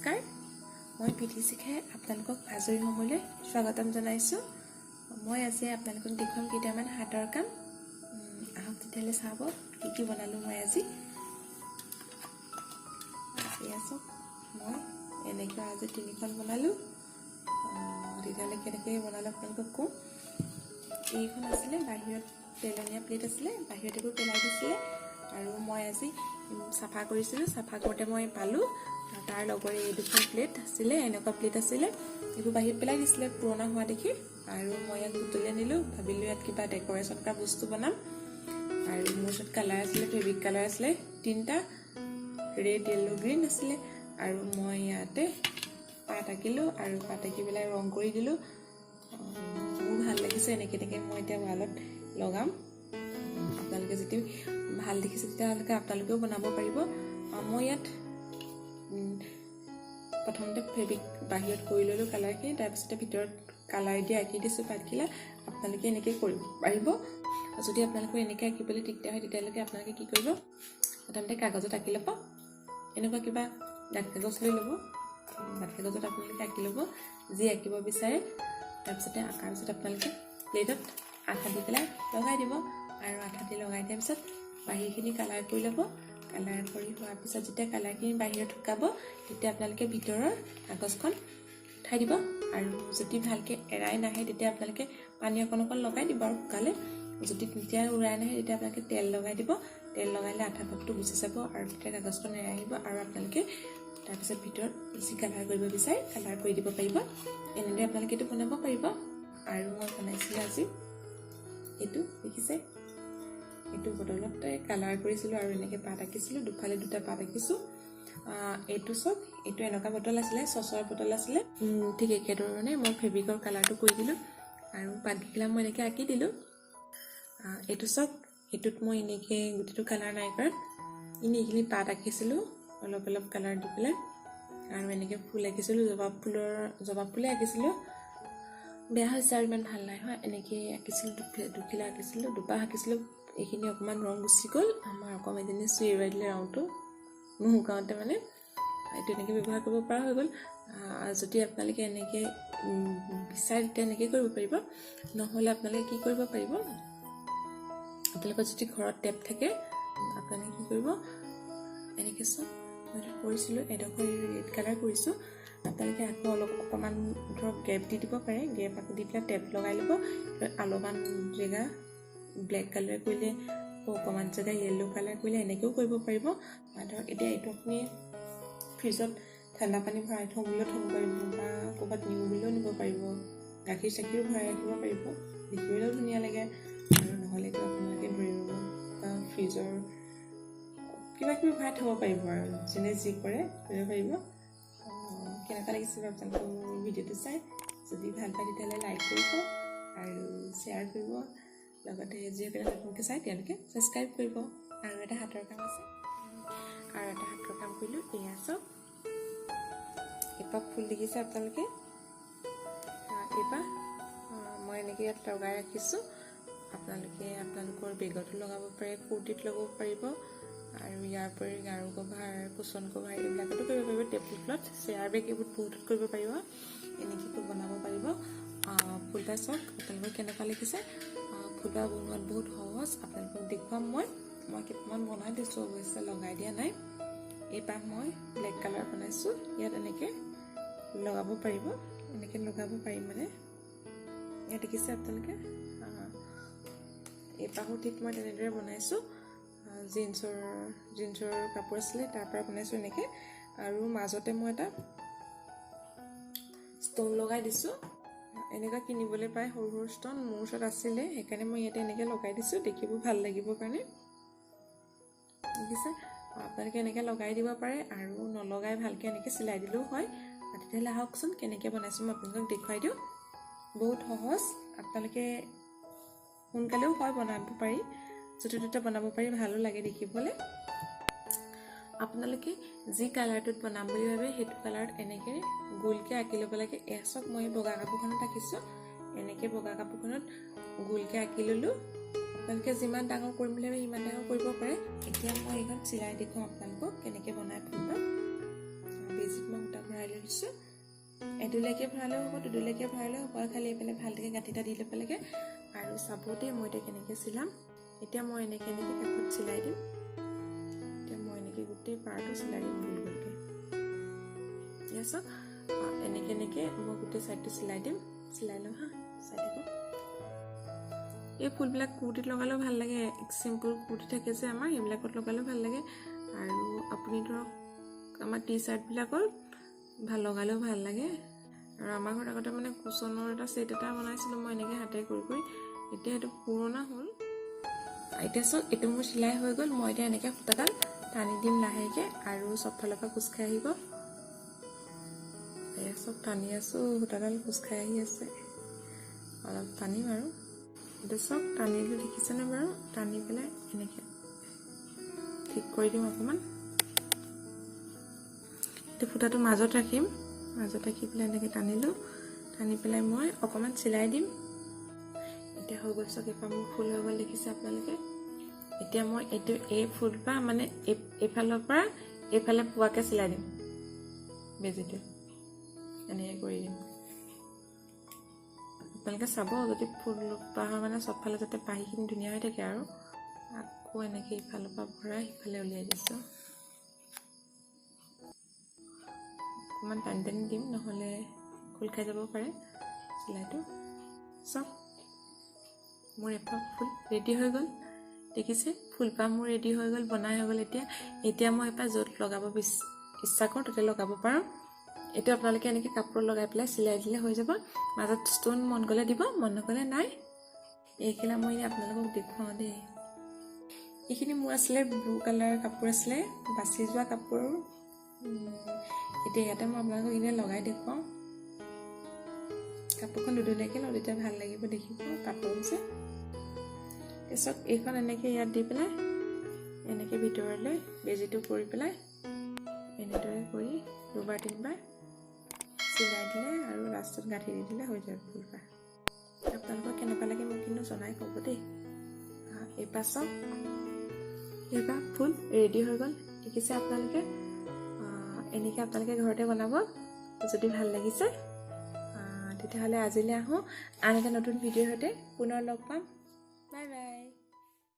নমস্কাৰ, মই পিঠি শিখাই আপোনালোকক আজৰি সময়লৈ স্বাগতম জনাইছোঁ। মই আজি আপোনালোকক দেখুৱাম কেইটামান হাতৰ কাম। আহক তেতিয়াহ'লে চাব কি কি বনালোঁ মই আজি। মই এনেকৈ আজি 3খন বনালোঁ। তেতিয়াহ'লে কেনেকৈ বনালোঁ আপোনালোকক কওঁ। এইখন আছিলে বাহিৰত পেলনীয়া প্লেট আছিলে, বাহিৰত এইবোৰ পেলাই দিছিলে আৰু মই আজি চাফা কৰিছিলোঁ। চাফা কৰোঁতে মই পালোঁ তাৰ লগৰে এই দুখন প্লেট আছিলে, এনেকুৱা প্লেট আছিলে, এইবোৰ বাহিৰত পেলাই দিছিলে পুৰণা হোৱা দেখি। আৰু মই ইয়াক বুটলি আনিলোঁ, ভাবিলোঁ ইয়াত কিবা ডেক'ৰেশ্যন কৰা বস্তু বনাম। আৰু মোৰ ওচৰত কালাৰ আছিলে, ফেব্ৰিক কালাৰ আছিলে 3টা, ৰেড, য়েল্লো, গ্ৰীণ আছিলে। আৰু মই ইয়াতে পাত আঁকিলোঁ আৰু পাত আঁকি পেলাই ৰং কৰি দিলোঁ। মোৰ ভাল লাগিছে, এনেকৈ মই এতিয়া ৱালত লগাম। আপোনালোকে যদি ভাল দেখিছে তেতিয়াহ'লে আপোনালোকেও বনাব পাৰিব। মই ইয়াত প্ৰথমতে ফেব্ৰিক বাহিৰত কৰি ল'লোঁ কালাৰখিনি, তাৰপিছতে ভিতৰত কালাৰ দি আঁকি দিছোঁ পাতখিলা। আপোনালোকে এনেকৈ কৰিব পাৰিব। যদি আপোনালোকৰ এনেকৈ আঁকিবলৈ দিগদাৰ হয় তেতিয়ালৈকে আপোনালোকে কি কৰিব, প্ৰথমতে কাগজত আঁকি ল'ব। এনেকুৱা কিবা ডাঠ কাগজ লৈ ল'ব, ডাঠ কাগজত আপোনালোকে আঁকি ল'ব যি আঁকিব বিচাৰে। তাৰপিছতে আঁকাৰ পিছত আপোনালোকে প্লেটত আঠা দি পেলাই লগাই দিব। আৰু আঠা দি লগাই দিয়াৰ পিছত বাহিৰখিনি কালাৰ কৰি ল'ব। কালাৰ কৰি হোৱাৰ পিছত যেতিয়া কালাৰখিনি বাহিৰত শুকাব তেতিয়া আপোনালোকে ভিতৰৰ কাগজখন উঠাই দিব। আৰু যদি ভালকৈ এৰাই নাহে তেতিয়া আপোনালোকে পানী অকণ লগাই দিব আৰু শুকালে। যদি তেতিয়া উৰাই নাহে তেতিয়া আপোনালোকে তেল লগাই দিব। তেল লগালে আঠা ভাগটো গুচি যাব আৰু তেতিয়া কাগজখন এৰাই আহিব। আৰু আপোনালোকে তাৰপিছত ভিতৰত যি কালাৰ কৰিব বিচাৰে কালাৰ কৰি দিব পাৰিব। এনেদৰে আপোনালোকে এইটো বনাব পাৰিব। আৰু মই বনাইছিলোঁ আজি এইটো, দেখিছে, এইটো বটলতে কালাৰ কৰিছিলোঁ আৰু এনেকৈ পাত আঁকিছিলোঁ, দুফালে 2টা পাত আঁকিছোঁ। এইটো চাওক, এইটো এনেকুৱা বটল আছিলে, চচৰ বটল আছিলে। ঠিক একেধৰণে মই ফেব্ৰিকৰ কালাৰটো কৰি দিলোঁ আৰু পাতকেইটা মই এনেকৈ আঁকি দিলোঁ। এইটো চাওক, এইটোত মই এনেকৈ গোটেইটো কালাৰ নাই কৰা, এইখিনি পাত আঁকিছিলোঁ অলপ অলপ কালাৰ দি পেলাই। আৰু এনেকৈ ফুল আঁকিছিলোঁ, জবা ফুলে আঁকিছিলোঁ। বেয়া হৈছে আৰু ইমান ভাল নাই হয়। এনেকৈ আঁকিছিলোঁ, দুখিলা আঁকিছিলোঁ, দুপাহ আঁকিছিলোঁ। এইখিনি অকণমান ৰং গুচি গ'ল। আমাৰ অকণমান এজনী চুই এৰাই দিলে ৰংটো নুশুকাওঁতে, মানে এইটো এনেকৈ ব্যৱহাৰ কৰিব পৰা হৈ গ'ল। যদি আপোনালোকে এনেকৈ বিচাৰে তেতিয়া এনেকৈ কৰিব পাৰিব। নহ'লে আপোনালোকে কি কৰিব পাৰিব, আপোনালোকৰ যদি ঘৰত টেপ থাকে আপোনালোকে কি কৰিব, এনেকৈ চব মই কৰিছিলোঁ, এডোখৰ ৰেড কালাৰ কৰিছোঁ। আপোনালোকে আকৌ অকণমান ধৰক গেপ দি দিব পাৰে। গেপ আকৌ দি পেলাই টেপ লগাই ল'ব। অলপমান জেগা ব্লেক কালাৰ কৰিলে, অকণমান জেগা য়েল্লো কালাৰ কৰিলে, এনেকৈও কৰিব পাৰিব। ধৰক এতিয়া এইটো আপুনি ফ্ৰিজত ঠাণ্ডা পানী ভৰাই থওঁ বুলিও থ'ব পাৰিব, বা ক'ৰবাত নিওঁ বুলিও নিব পাৰিব। গাখীৰ চাখীৰো ভৰাই ৰাখিব পাৰিব, দেখিবলৈও ধুনীয়া লাগে। আৰু নহ'লেতো আপোনালোকে ধৰিব বা ফ্ৰিজৰ কিবা কিবি ভৰাই থ'ব পাৰিব, আৰু যোনে যি কৰে কৰিব পাৰিব। কেনেকুৱা লাগিছে আপোনালোকৰ ভিডিঅ'টো চাই? যদি ভাল পায় তেতিয়াহ'লে লাইক কৰিব আৰু শ্বেয়াৰ কৰিব। লগতে যিসকলে নতুনকৈ চাই তেওঁলোকে ছাবস্ক্ৰাইব কৰিব। আৰু এটা হাতৰ কাম আছে, আৰু এটা হাতৰ কাম কৰিলোঁ। এয়া চাওক, এপাহ ফুল দেখিছে আপোনালোকে। এপাহ মই এনেকৈ ইয়াত লগাই ৰাখিছোঁ। আপোনালোকে আপোনালোকৰ বেগতো লগাব পাৰে, কুৰ্তিত লগাব পাৰিব। আৰু ইয়াৰ উপৰি গাৰু কভাৰ, কুচন কভাৰ এইবিলাকতো কৰিব পাৰিব। টেবুল ক্লথ, চেয়াৰ বেগ এইবোৰ বহুতত কৰিব পাৰিব। এনেকৈ বনাব পাৰিব। ফুলপাহ চাওক আপোনালোকৰ কেনেকুৱা লাগিছে। ফুলপাহ বনোৱাত বহুত সহজ, আপোনালোকক দেখুৱাম। মই কেইটামান বনাই দিছোঁ, অৱশ্যে লগাই দিয়া নাই। এইপাহ মই ব্লেক কালাৰ বনাইছোঁ। ইয়াত এনেকৈ লগাব পাৰিব, এনেকৈ লগাব পাৰিম মানে। ইয়াত দেখিছে আপোনালোকে। এইপাহো ঠিক মই তেনেদৰে বনাইছোঁ। জিন্সৰ কাপোৰ আছিলে, তাৰ পৰা বনাইছোঁ এনেকৈ। আৰু মাজতে মই এটা ষ্ট'ন লগাই দিছোঁ। এনেকুৱা কিনিবলৈ পায় সৰু সৰু ষ্ট'ন, মোৰ ওচৰত আছিলে সেইকাৰণে মই ইয়াতে এনেকৈ লগাই দিছোঁ, দেখিব ভাল লাগিবৰ কাৰণে। দেখিছে, আপোনালোকে এনেকৈ লগাই দিব পাৰে। আৰু নলগাই ভালকৈ এনেকৈ চিলাই দিলেও হয়। তেতিয়াহ'লে আহকচোন কেনেকৈ বনাইছোঁ মই আপোনালোকক দেখুৱাই দিওঁ। বহুত সহজ, আপোনালোকে সোনকালেও হয় বনাব পাৰি, য'তে ত'তে বনাব পাৰি, ভালো লাগে দেখিবলৈ। আপোনালোকে যি কালাৰটোত বনাম বুলি ভাবে সেইটো কালাৰত এনেকৈ গোলকৈ আঁকি ল'ব লাগে। চাওক, মই বগা কাপোৰখনত আঁকিছোঁ। এনেকৈ বগা কাপোৰখনত গোলকৈ আঁকি ল'লোঁ। আপোনালোকে যিমান ডাঙৰ কৰিম বুলি ভাবে সিমান ডাঙৰ কৰিব পাৰে। এতিয়া মই এইখন চিলাই দেখুৱাম আপোনালোকক কেনেকৈ বনাই ফুলপাহ। বেজিত মই সূতা ভৰাই দিছোঁ এডুলৈকে ভৰালেও হ'ব দুডুলৈকে ভৰালেও হ'ব খালি এইফালে ভালকৈ গাঁঠিটা দি ল'ব লাগে আৰু চাবতে মই এতিয়া কেনেকৈ চিলাম এতিয়া মই এনেকৈ কাপোৰত চিলাই দিম এতিয়া মই এনেকৈ গোটেই পাৰটো চিলাই দিম গোল গোলকৈ ঠিক আছে এনেকৈ মই গোটেই চাইডটো চিলাই দিম চিলাই লওঁ হা চাই থাকোঁ এই ফুলবিলাক কুৰ্তিত লগালেও ভাল লাগে চিম্পল কুৰ্তি থাকে যে আমাৰ সেইবিলাকত লগালেও ভাল লাগে আৰু আপুনি ধৰক আমাৰ টি চাৰ্টবিলাকৰ ভাল লগালেও ভাল লাগে আৰু আমাৰ ঘৰত আগতে মানে কুচনৰ এটা ছেট এটা বনাইছিলোঁ মই এনেকৈ হাতে কৰি এতিয়া এইটো পুৰণা হ'ল এতিয়া চাওক এইটো মোৰ চিলাই হৈ গ'ল মই এতিয়া এনেকৈ সূতাডাল টানি দিম লাহেকৈ আৰু চব ফালৰ পৰা কোচ খাই আহিব এয়া চব টানি আছোঁ সূতাডাল কোচ খাই আহি আছে অলপ টানিম আৰু এইটো চব টানিলে দেখিছেনে বাৰু টানি পেলাই এনেকৈ ঠিক কৰি দিম অকণমান এইটো সূতাটো মাজত ৰাখিম মাজত ৰাখি পেলাই এনেকৈ টানিলোঁ টানি পেলাই মই অকণমান চিলাই দিম এতিয়া হৈ গ'ল চাওক এপাহ মোৰ ফুল হৈ গ'ল দেখিছে আপোনালোকে এতিয়া মই এইটো এই ফুলপাহ মানে এইফালৰ পৰা এইফালে পোৱাকৈ চিলাই দিম বেজিটো এনেকৈ কৰি দিম আপোনালোকে চাব যদি ফুলপাহৰ মানে চবফালে যাতে পাহিখিনি ধুনীয়া হৈ থাকে আৰু আকৌ এনেকৈ ইফালৰ পৰা ভৰাই সিফালে উলিয়াই দিছোঁ অকণমান টানি দিম নহ'লে খোল খাই যাব পাৰে চিলাইটো চব মোৰ এপাহ ফুল ৰেডি হৈ গ'ল দেখিছে ফুলপাহ মোৰ ৰেডি হৈ গ'ল বনাই হৈ গ'ল এতিয়া মই এপাহ য'ত লগাব ইচ্ছা কৰোঁ তাতে লগাব পাৰোঁ এইটো আপোনালোকে এনেকৈ কাপোৰ লগাই পেলাই চিলাই দিলে হৈ যাব মাজত ষ্ট'ন মন গ'লে দিব মন নগ'লে নাই এইখিলা মই আপোনালোকক দেখুৱাওঁ দেই এইখিনি মোৰ আছিলে ব্লু কালাৰ কাপোৰ আছিলে বাছি যোৱা কাপোৰ এতিয়া ইয়াতে মই আপোনালোকক এনেই লগাই দেখুৱাওঁ কাপোৰখন দুডুলীয়াকৈ লওঁ তেতিয়া ভাল লাগিব দেখিব পাতল যে তাৰপিছত এইখন এনেকৈ ইয়াত দি পেলাই এনেকৈ ভিতৰলৈ বেজিটো কৰি পেলাই এনেদৰে কৰি দুবাৰ তিনিবাৰ চিলাই দিলে আৰু লাষ্টত গাঁঠি দি দিলে হৈ যাব ফুলপাহ আপোনালোকৰ কেনেকুৱা লাগে মোক কিন্তু জনাই ক'ব দেই এইপাহ চাওক এইপাহ ফুল ৰেডি হৈ গ'ল দেখিছে আপোনালোকে এনেকৈ আপোনালোকে ঘৰতে বনাব যদি ভাল লাগিছে তেতিয়াহ'লে আজিলৈ আহোঁ আন এটা নতুন ভিডিঅ'ৰ সৈতে পুনৰ লগ পাম বাই বাই